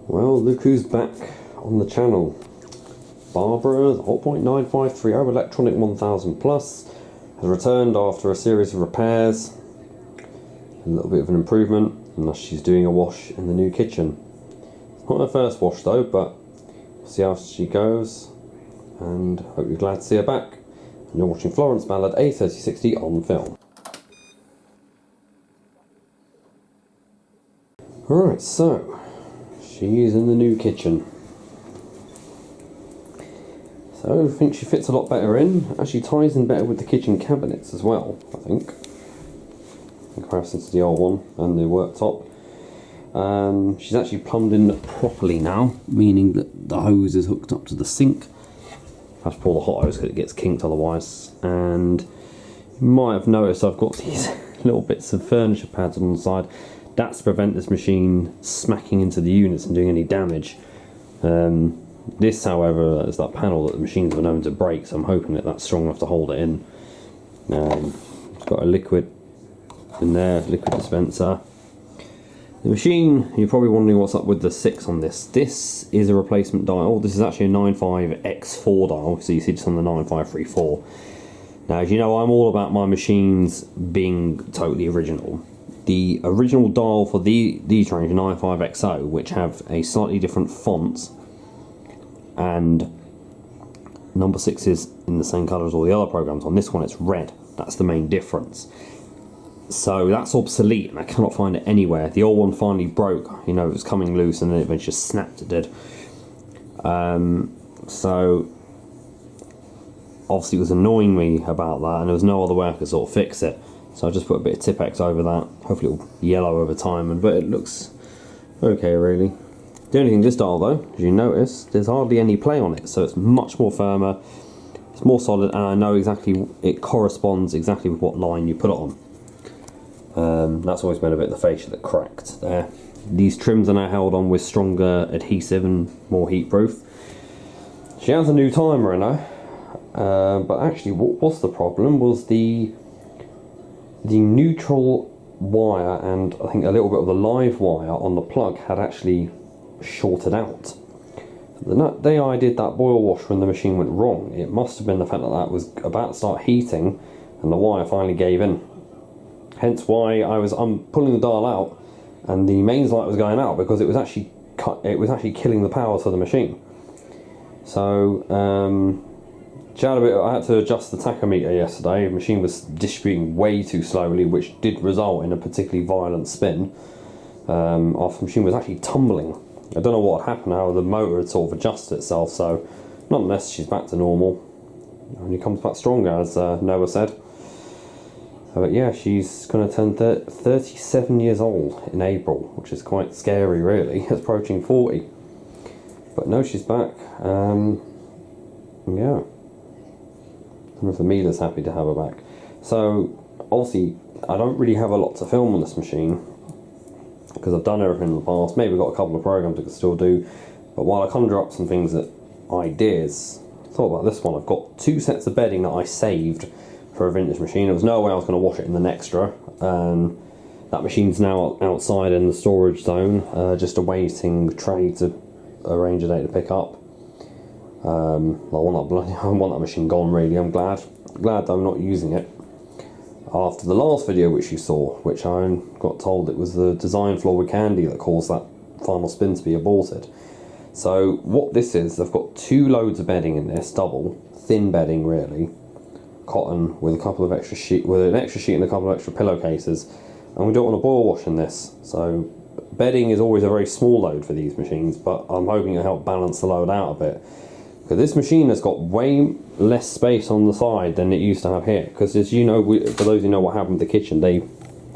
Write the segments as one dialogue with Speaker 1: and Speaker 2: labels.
Speaker 1: Well, look who's back on the channel. Barbara, the Hotpoint 9530 Electronic 1000 Plus, has returned after a series of repairs. A little bit of an improvement, and she's doing a wash in the new kitchen. It's not her first wash though, but we'll see how she goes, and hope you're glad to see her back. And you're watching Florence Ballard A3060 on film. Alright, so she's in the new kitchen. So I think she fits a lot better in. Actually ties in better with the kitchen cabinets as well, I think, in comparison to the old one and the worktop. She's actually plumbed in properly now, meaning that the hose is hooked up to the sink. I have to pull the hot hose because it gets kinked otherwise. And you might have noticed I've got these little bits of furniture pads on the side. That's to prevent this machine smacking into the units and doing any damage. This, however, is that panel that the machines were known to break, so I'm hoping that that's strong enough to hold it in. It's got a liquid in there, liquid dispenser. The machine, you're probably wondering what's up with the 6 on this. This is a replacement dial. This is actually a 95X4 dial, so you see this on the 9534. Now, as you know, I'm all about my machines being totally original. The original dial for these range, 95XO, which have a slightly different font, and number 6 is in the same colour as all the other programs. On this one it's red. That's the main difference. So that's obsolete and I cannot find it anywhere. The old one finally broke, you know, it was coming loose and then it just snapped, it did. So obviously it was annoying me about that, and there was no other way I could sort of fix it. So I just put a bit of Tipex over that. Hopefully it'll yellow over time, but it looks okay really. The only thing this dial though, as you notice, there's hardly any play on it, so it's much more firmer, it's more solid, and I know exactly, it corresponds exactly with what line you put it on. That's always been a bit of the fascia that cracked there. These trims are now held on with stronger adhesive and more heat proof. She has a new timer in her, but actually what was the problem was the neutral wire and I think a little bit of the live wire on the plug had actually shorted out. The day I did that boil wash when the machine went wrong, it must have been the fact that that was about to start heating and the wire finally gave in. Hence why I'm pulling the dial out and the mains light was going out, because it was actually killing the power to the machine. So I had to adjust the tachometer yesterday. The machine was distributing way too slowly, which did result in a particularly violent spin. After the machine was actually tumbling. I don't know what had happened, how the motor had sort of adjusted itself, so nonetheless she's back to normal. Only comes back stronger, as Noah said. But yeah, she's going to turn 37 years old in April, which is quite scary really. It's approaching 40. But no, she's back. Yeah. I don't know if Amelia's happy to have her back. So, obviously, I don't really have a lot to film on this machine, because I've done everything in the past. Maybe got a couple of programs I could still do, but while I conjure up some things that ideas, I thought about this one. I've got 2 sets of bedding that I saved for a vintage machine. There was no way I was going to wash it in the Nextra. That machine's now outside in the storage zone, just awaiting Trey to arrange a day to pick up. I want that machine gone really. I'm glad that I'm not using it. After the last video which you saw, which I got told it was the design flaw with Candy that caused that final spin to be aborted. So what this is, I've got 2 loads of bedding in this, double, thin bedding really, cotton with a couple of extra an extra sheet and a couple of extra pillowcases, and we don't want to boil wash in this. So bedding is always a very small load for these machines, but I'm hoping it'll help balance the load out a bit. Because this machine has got way less space on the side than it used to have here. Because as you know, for those who know what happened with the kitchen, they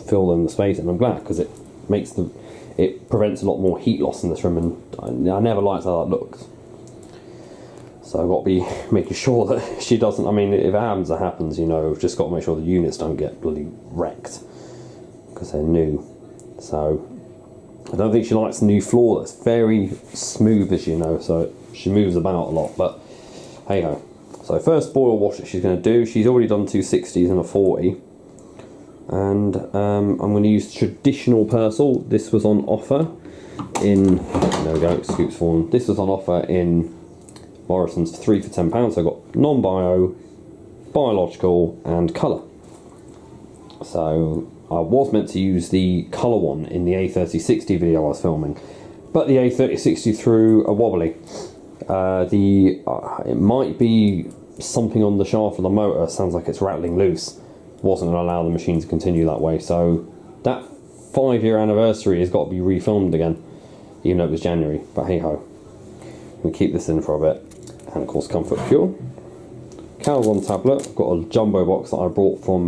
Speaker 1: filled in the space, and I'm glad, because it prevents a lot more heat loss in this room, and I never liked how that looked. So I've got to be making sure that she doesn't, I mean, if it happens, it happens, you know. I've just got to make sure the units don't get bloody wrecked, because they're new. So I don't think she likes the new floor. That's very smooth, as you know, so she moves about a lot, but hey ho. So first boil wash that she's going to do, she's already done 2 60s and a 40, and I'm going to use traditional Persil. This was on offer, in, there we go, Scoops Fawn. This was on offer in Morrison's for 3 for £10. So I got non-bio, biological and colour. So I was meant to use the colour one in the A3060 video I was filming, but the A3060 threw a wobbly. It might be something on the shaft of the motor, sounds like it's rattling loose. Wasn't going to allow the machine to continue that way, so that 5-year anniversary has got to be refilmed again, even though it was January, but hey ho. We keep this in for a bit. And of course Comfort Pure. Calgon tablet, I've got a jumbo box that I brought from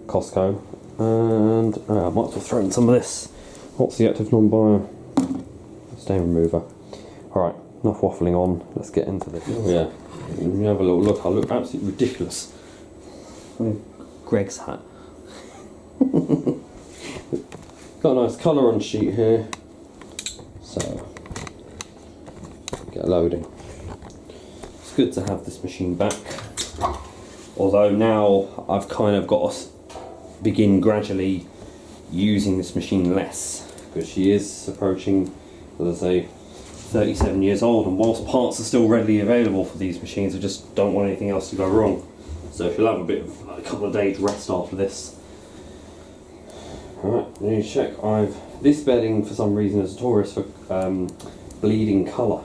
Speaker 1: Costco, and I might as well throw in some of this. What's the active non-bio? Stain remover. Alright, enough waffling on, let's get into this. Oh yeah, you have a little look, I look absolutely ridiculous. Greg's hat. Got a nice colour on sheet here, so get loading. It's good to have this machine back, although now I've kind of got to begin gradually using this machine less, because she is approaching, as I say, 37 years old, and whilst parts are still readily available for these machines, I just don't want anything else to go wrong. So she'll have a bit of a couple of days rest after this. Alright, I need to check. This bedding for some reason is notorious for bleeding colour.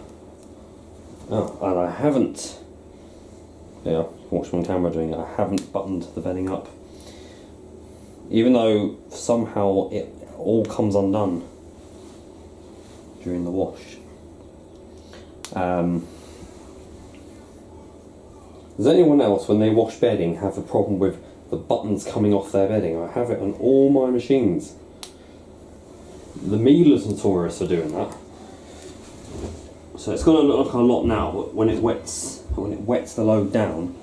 Speaker 1: Oh, and I haven't, yeah, watch my camera doing it, I haven't buttoned the bedding up. Even though somehow it all comes undone during the wash. Does anyone else, when they wash bedding, have a problem with the buttons coming off their bedding? I have it on all my machines. The Miele's notorious for doing that. So it's going to look like a lot now, but when it wets the load down.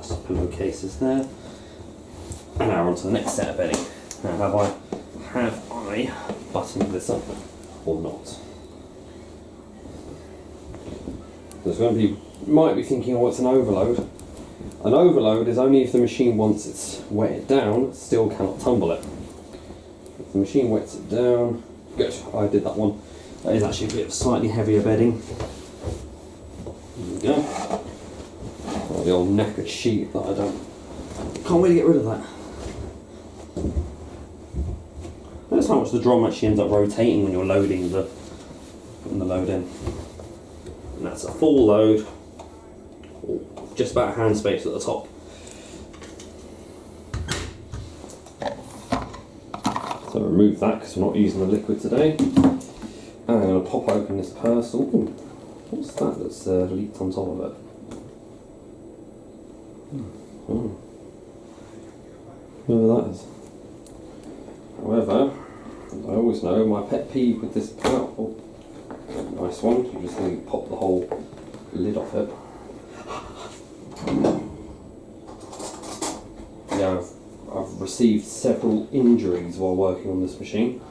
Speaker 1: Some pillowcases there. And now we're on to the next set of bedding. Now have I buttoned this up or not? There's going to be, you might be thinking, oh, it's an overload. An overload is only if the machine, once it's wetted down, still cannot tumble it. If the machine wets it down, good, I did that one. That is actually a bit of slightly heavier bedding. There we go. Oh, the old knackered sheet that can't wait to get rid of that. Notice how much the drum actually ends up rotating when you're loading putting the load in. And that's a full load, just about hand space at the top. So remove that because we're not using the liquid today. And I'm going to pop open this purse. Ooh, what's that that's leaked on top of it? Whatever that is. However, as I always know, my pet peeve with this pouch. Oh, nice one. You just need to pop the whole lid off it. Yeah, I've received several injuries while working on this machine.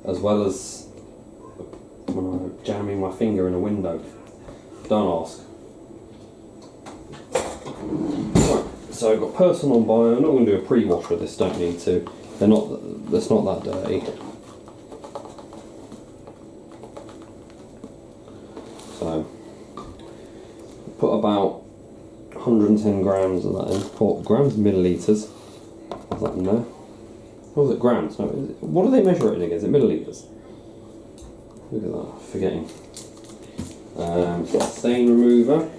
Speaker 1: As well as when I'm jamming my finger in a window. Don't ask. Right, so I've got personal bio. I'm not going to do a pre-wash with this, don't need to. It's not that dirty. So put about 110 grams of that in. Or grams, millilitres. What's that in there? Or was it grams? No, what do they measure it in again? Is it millilitres? Look at that, forgetting. Stain remover.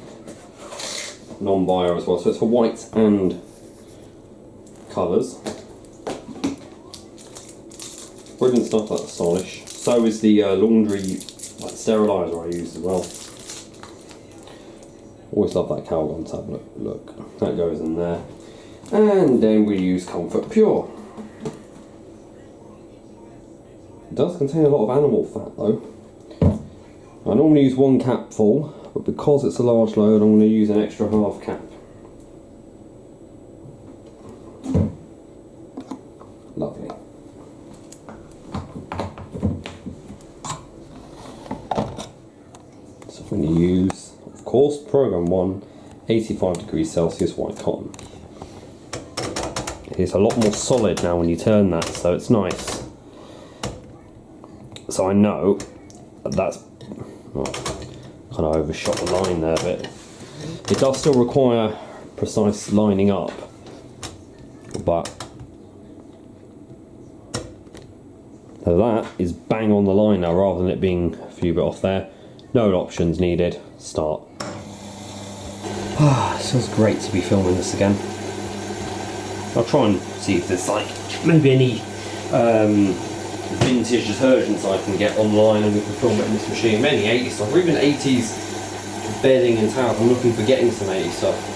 Speaker 1: Non-bio as well, so it's for whites and colours. Brilliant stuff, that's Astonish. So is the laundry steriliser I use as well. Always love that Calgon tablet. Look, that goes in there. And then we use Comfort Pure. It does contain a lot of animal fat though. I normally use one cap full, but because it's a large load, I'm going to use an extra half cap. Lovely. So I'm going to use, of course, program 1, 85 degrees Celsius white cotton. It's a lot more solid now when you turn that, so it's nice. So I know that's, well, kind of overshot the line there a bit. It does still require precise lining up, but so that is bang on the line now rather than it being a few bit off there. No options needed. Start. It feels great to be filming this again. I'll try and see if there's like maybe any vintage detergents I can get online and we can film it in this machine. Many 80s stuff, or even 80s bedding and towels. I'm looking for getting some 80s stuff.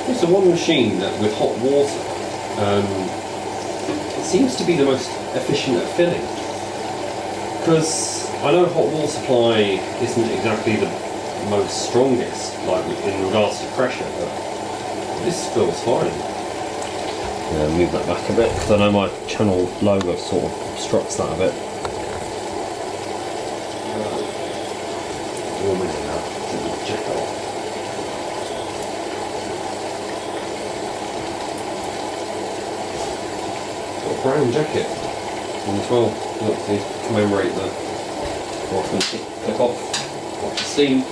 Speaker 1: It's the one machine that with hot water it seems to be the most efficient at filling, because I know hot water supply isn't exactly the most strongest like in regards to pressure, but this feels fine. Yeah, move that back a bit because I know my channel logo sort of obstructs that a bit. Warming it now, check that off. Brown jacket on as well, to commemorate the click off the steam.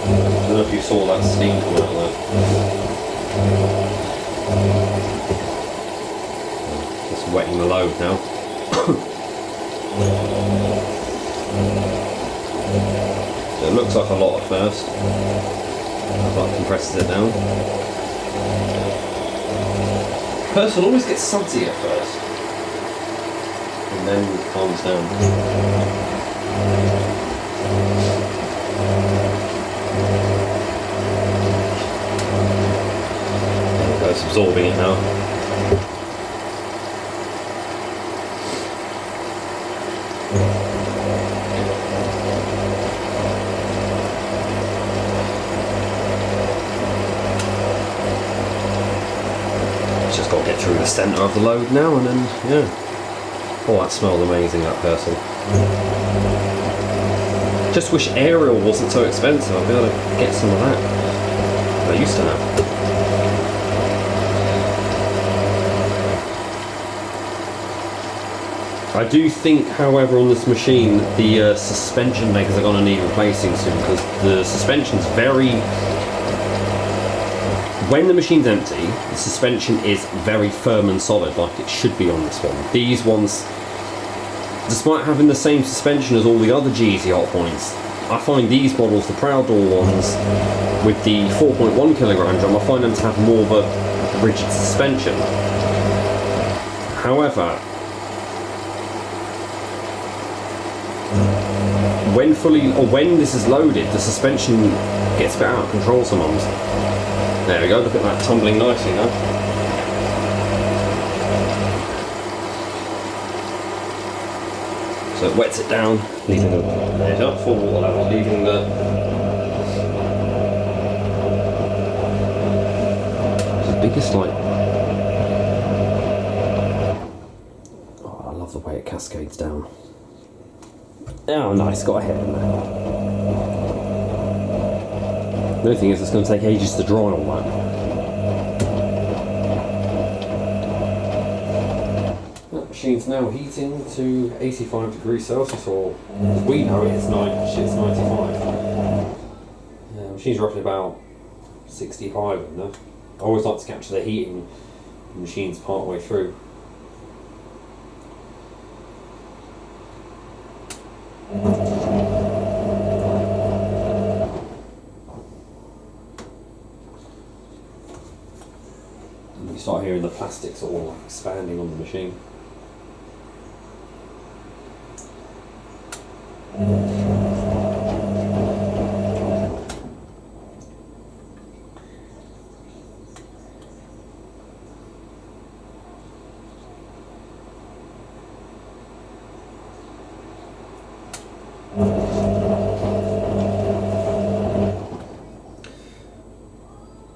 Speaker 1: I don't know if you saw that steam come out there. Just wetting the load now. So it looks like a lot at first. That compresses it down. Person always gets sudsy at first, and then calms down. There it goes, absorbing it now. Just got to get through the centre of the load now, and then, yeah. Oh, that smelled amazing, that person. Just wish Ariel wasn't so expensive. I'd be able to get some of that. I used to have. I do think, however, on this machine, the suspension legs are going to need replacing soon, because the suspension's very... When the machine's empty, the suspension is very firm and solid, like it should be on this one. These ones, despite having the same suspension as all the other GZ Hotpoints, I find these models, the Proud Door ones, with the 4.1 kilogram drum, I find them to have more of a rigid suspension. However, when this is loaded, the suspension gets a bit out of control sometimes. There we go, look at that tumbling nicely now. So it wets it down, leaving it up full water level, leaving the biggest like. Oh, I love the way it cascades down. Oh, nice, got a hair in there. The only thing is, it's going to take ages to dry all that. That machine's now heating to 85 degrees Celsius, or as we know it, it's 95. The machine's roughly about 65 in there. I always like to capture the heating of the machines part way through. you start hearing the plastic sort of like expanding on the machine.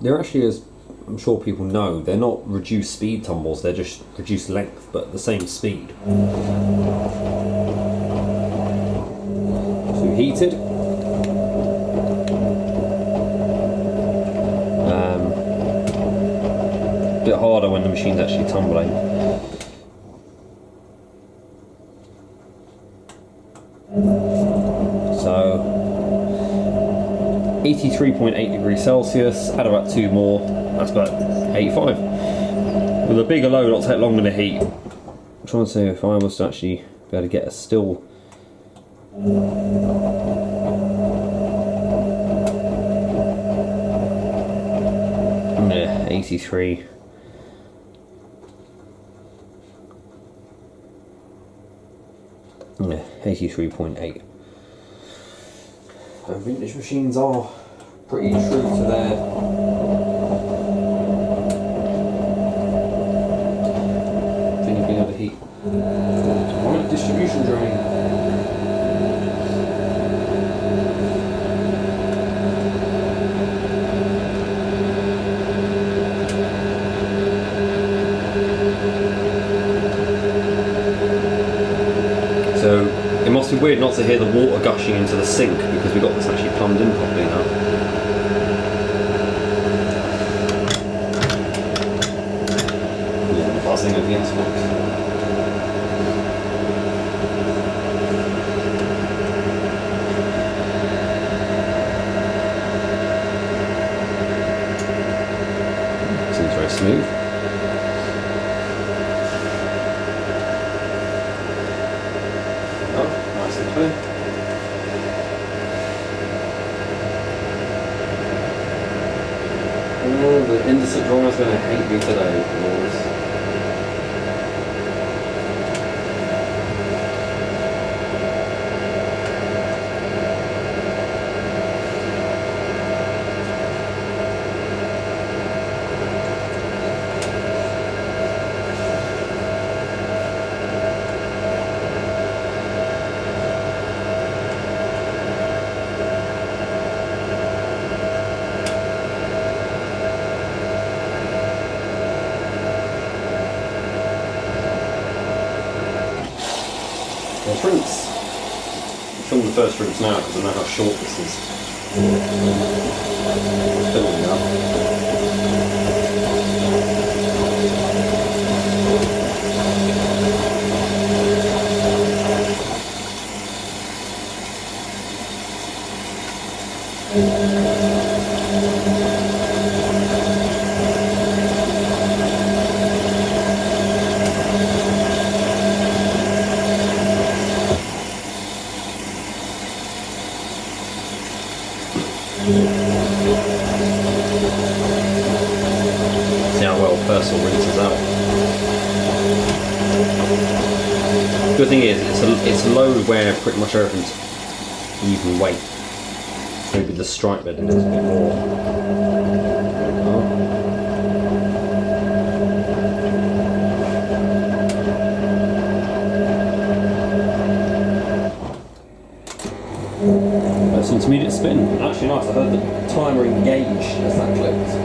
Speaker 1: They're actually, as I'm sure people know, they're not reduced speed tumbles, they're just reduced length, but the same speed. So heated. A bit harder when the machine's actually tumbling. So 83.8 degrees Celsius, add about 2 more, that's about 85. With a bigger load, it'll take longer to heat. I'm trying to see if I was to actually be able to get a still. Yeah, 83. Yeah, 83.8. Vintage machines are pretty true to their thing of being able to heat. Right, distribution drain. So it must be weird not to hear the water gushing into the sink because we've got this actually plumbed in properly now. Yeah, the buzzing of the Xbox. Seems very smooth. Oh, the indecent drawer's going to hate me today, boys. There's rinse. I'm filming the first rinse now because I know how short this is. Filming now. See how well Persil rinses out. Good thing is, it's a load where pretty much everything's even weight. Maybe the stripe bedding is a bit more. That's intermediate spin. Actually nice, I heard the timer engage as that clicked.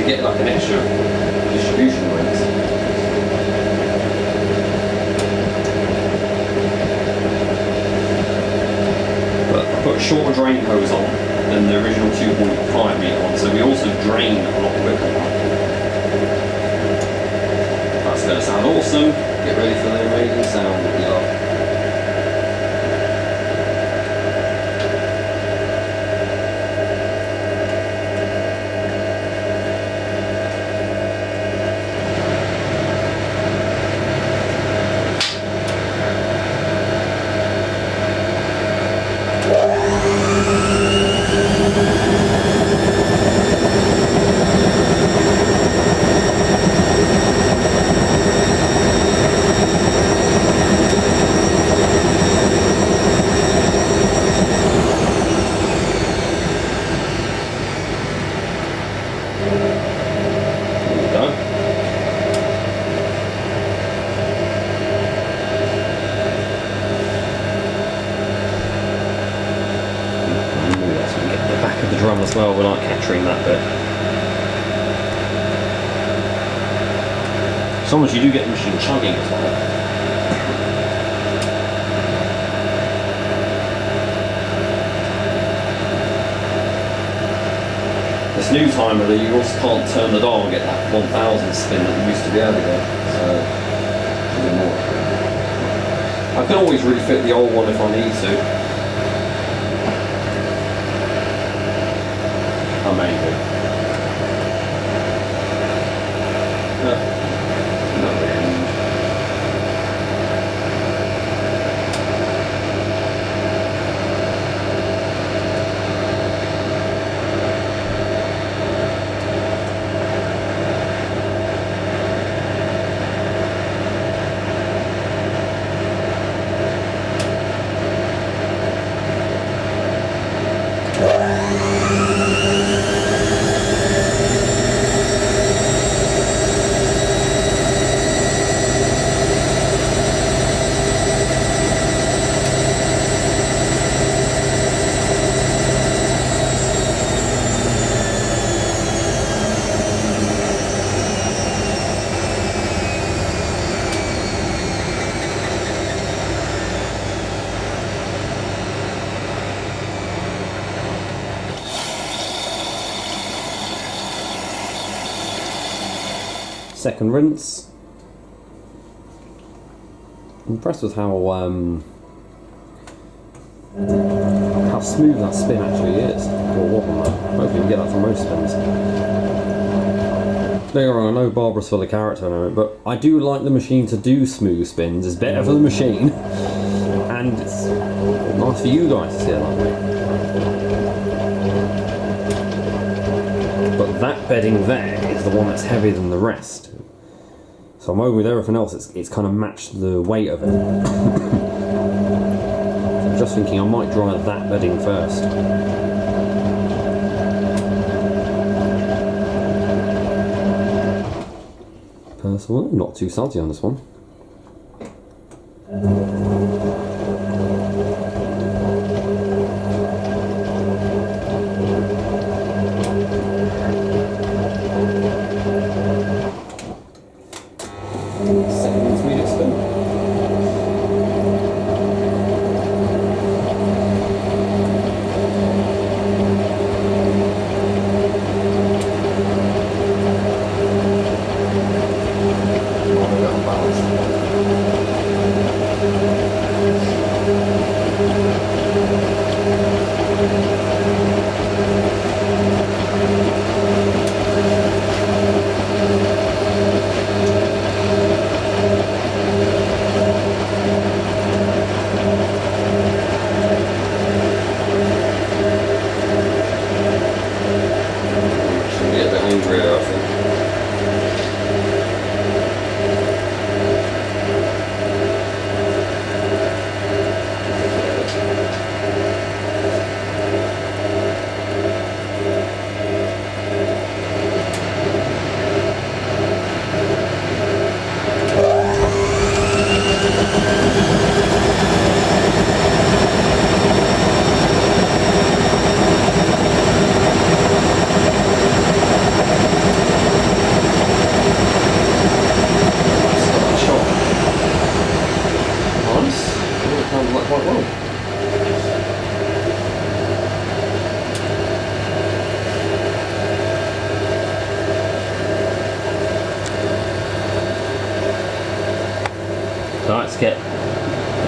Speaker 1: Get like an extra distribution rinse. But I put a shorter drain hose on than the original 2.5 metre one, so we also drain a lot quicker. That's going to sound awesome. Get ready for the amazing sound that we love. as well, we like capturing that bit. Sometimes you do get the machine chugging as well. This new timer, you also can't turn the dial and get that 1000 spin that you used to be able to get, so more. I can always refit the old one if I need to. I may do. Not really. Second rinse. I'm impressed with how smooth that spin actually is. Or wobble that. Hopefully you can get that from most spins. Don't get me wrong, I know Barbara's full of character and everything, but I do like the machine to do smooth spins. It's better for the machine, and it's nice for you guys to see it that way. But that bedding there is the one that's heavier than the rest. So I'm over with everything else, it's kind of matched the weight of it. I'm just thinking I might dry that bedding first. Personally, not too salty on this one. Let's get the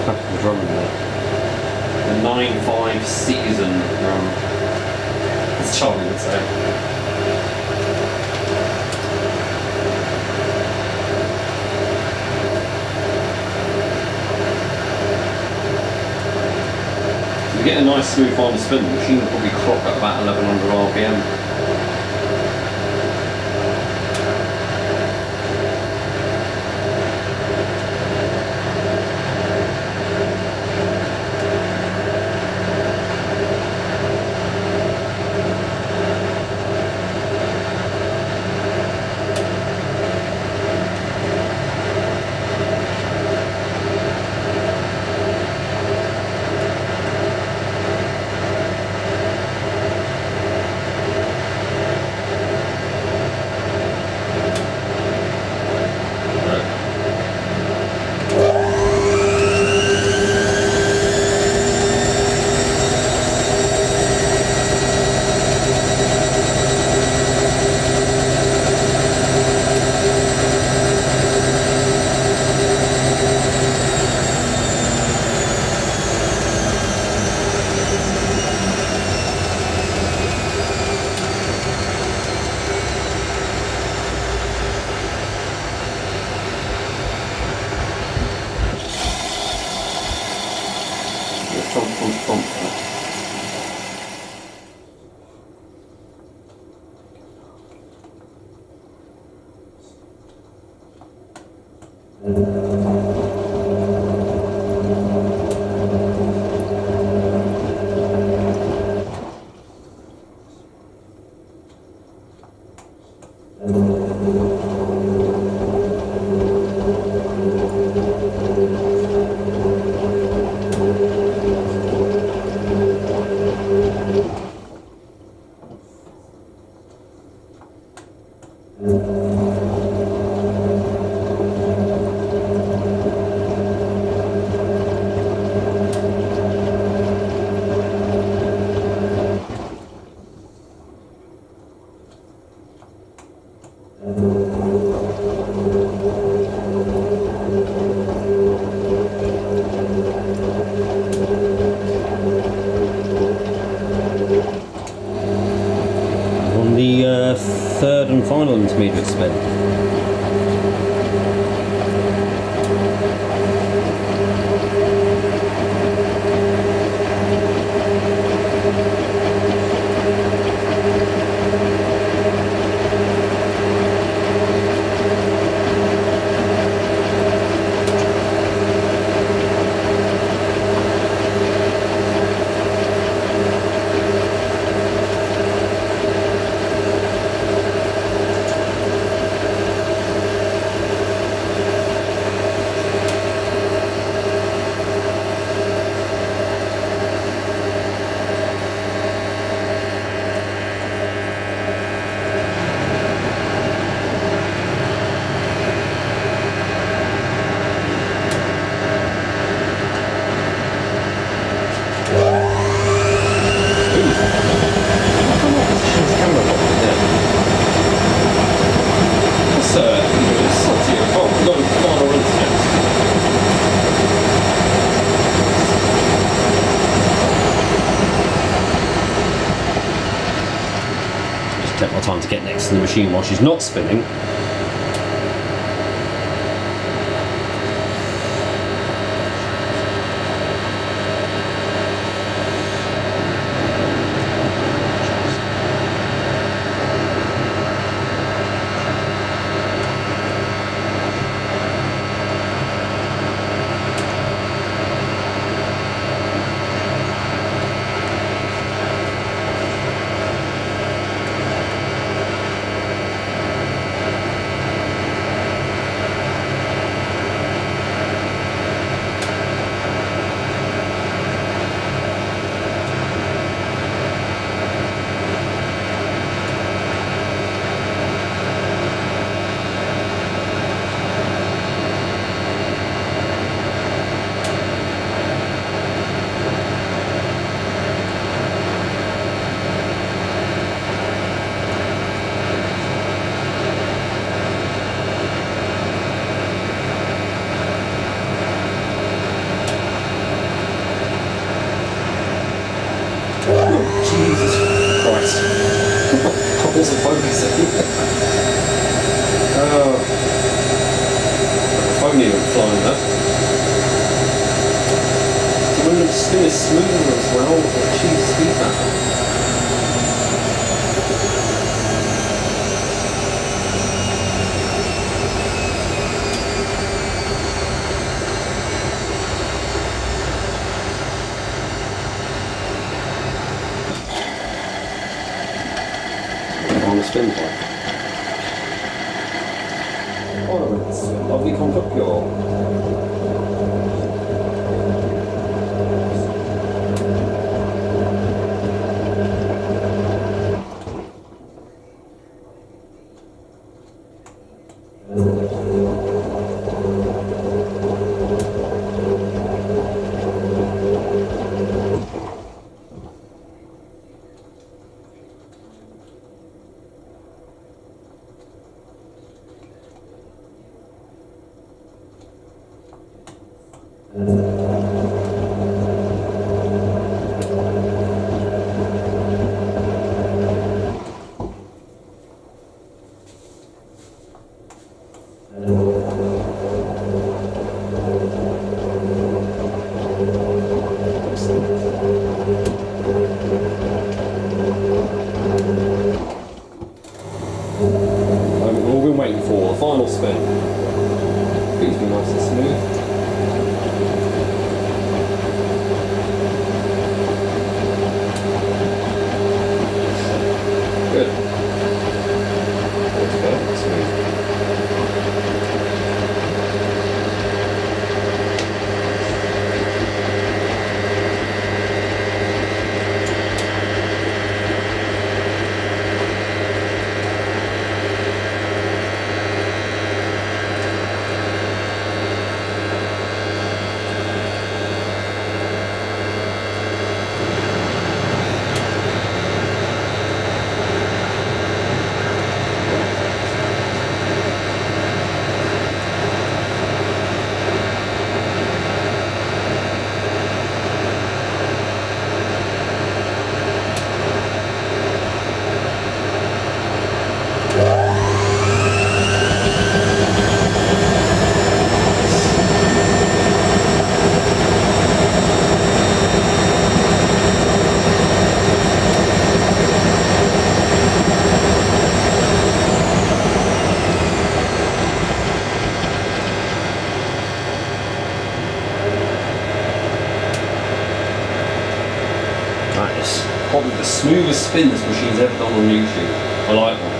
Speaker 1: back of the drum in there. The 9.5 season drum, as Charlie would say. To get a nice smooth final spin, the machine will probably clock at about 1100 RPM. Third and final intermediate spin. Take my time to get next to the machine while she's not spinning. Jesus Christ. I wasn't focusing. Oh. If only it would fly there. It wouldn't have spin as smooth as well. Jeez, speed that. On the spin point. Oh, it's a lovely comfort pure. All we've been waiting for, the final spin. Beats me nice and smooth. Good. That's perfect smooth. That is probably the smoothest spin this machine's ever done on YouTube. I like that.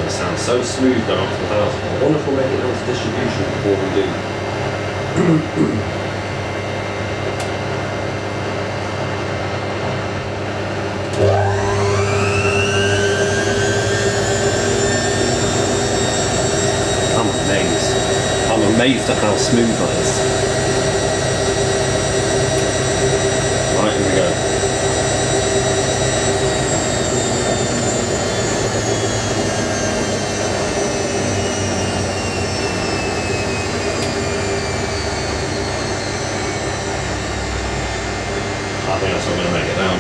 Speaker 1: It sounds so smooth going up to the house. I wonder if we'll make it down to distribution before we do. I'm amazed. I'm amazed at how smooth that is. Right, here we go. I think that's what I'm going to make it down.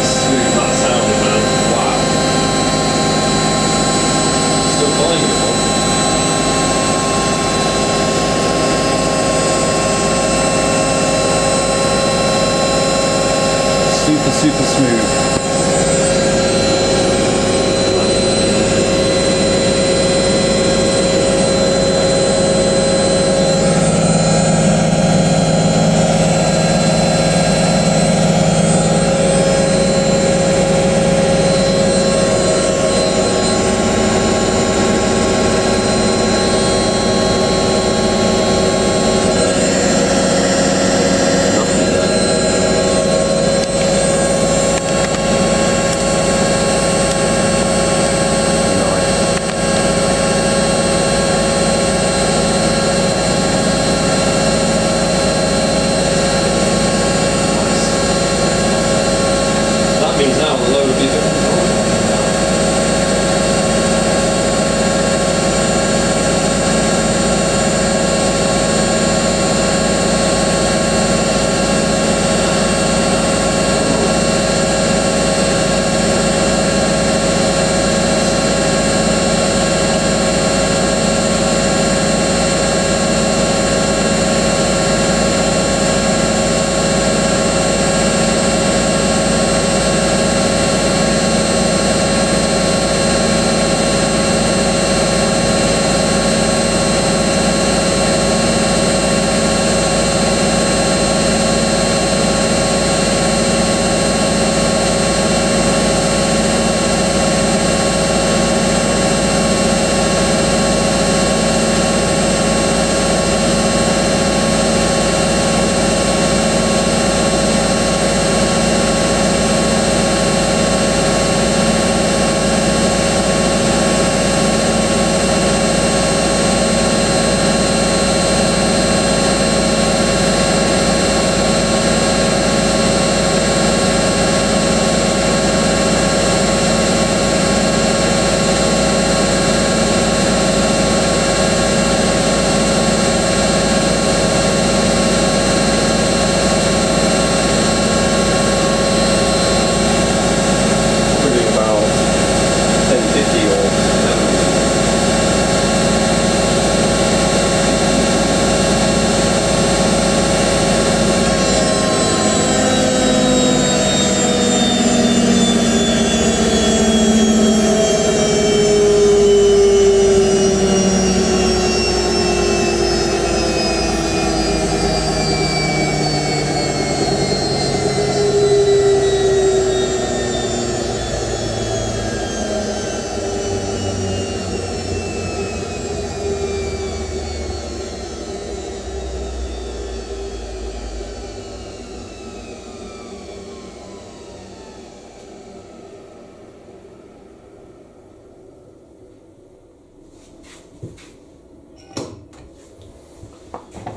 Speaker 1: Smooth that sounded, man. Wow. Still flying with one. Super smooth.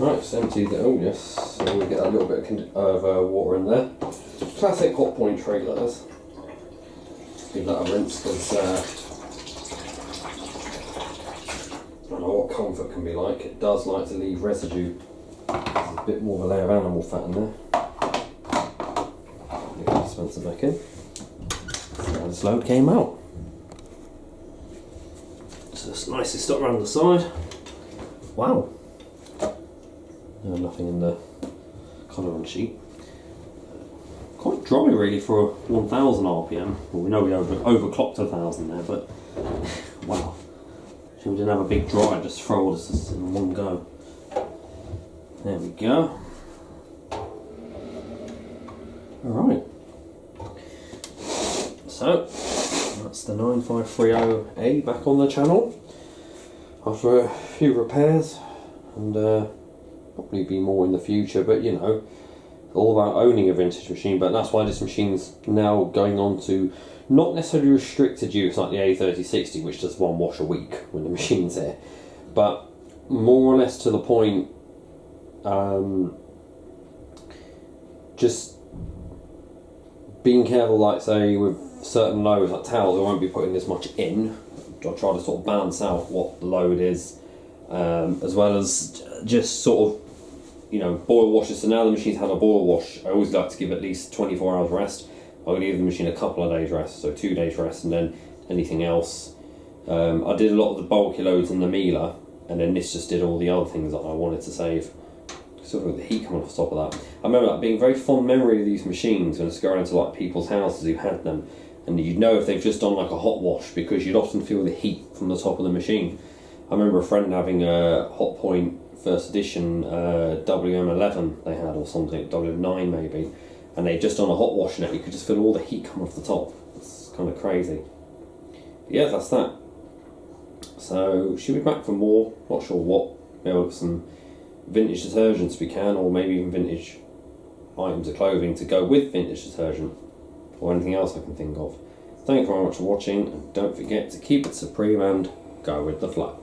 Speaker 1: Right, it's emptied the, oh yes, so we get a little bit of water in there. Classic Hotpoint tray, that is. Give that a rinse, because I don't know what comfort can be like. It does like to leave residue. There's a bit more of a layer of animal fat in there. Get the dispenser back in. So this load came out. So it's nicely stuck around the side. Wow. Nothing in the colouring sheet. Quite dry really for 1000 RPM. Well, we know we overclocked 1000 there, but wow. So we didn't have a big dry, just throw all this in one go. There we go. Alright. So, that's the 9530A back on the channel. After a few repairs, and probably be more in the future, but you know, all about owning a vintage machine. But that's why this machine's now going on to not necessarily restricted use like the A3060, which does one wash a week when the machine's there, but more or less to the point, just being careful, like say with certain loads like towels, I won't be putting this much in. I'll try to sort of balance out what the load is, as well as just sort of, you know, boil washes. So now the machine's had a boil wash, I always like to give at least 24 hours rest. I'll give the machine a couple of days rest, so 2 days rest, and then anything else. I did a lot of the bulky loads in the Miele, and then this just did all the other things that I wanted to save. Sort of with the heat coming off the top of that. I remember that being a very fond memory of these machines when I used to go around to like people's houses who had them, and you'd know if they've just done like a hot wash because you'd often feel the heat from the top of the machine. I remember a friend having a Hotpoint first edition WM11 they had, or something, W9 maybe, and they'd just done a hot wash in it. You could just feel all the heat come off the top. It's kind of crazy. But yeah, that's that. So she'll be back for more, not sure what, maybe with some vintage detergents we can, or maybe even vintage items of clothing to go with vintage detergent, or anything else I can think of. Thank you very much for watching, and don't forget to keep it supreme and go with the flow.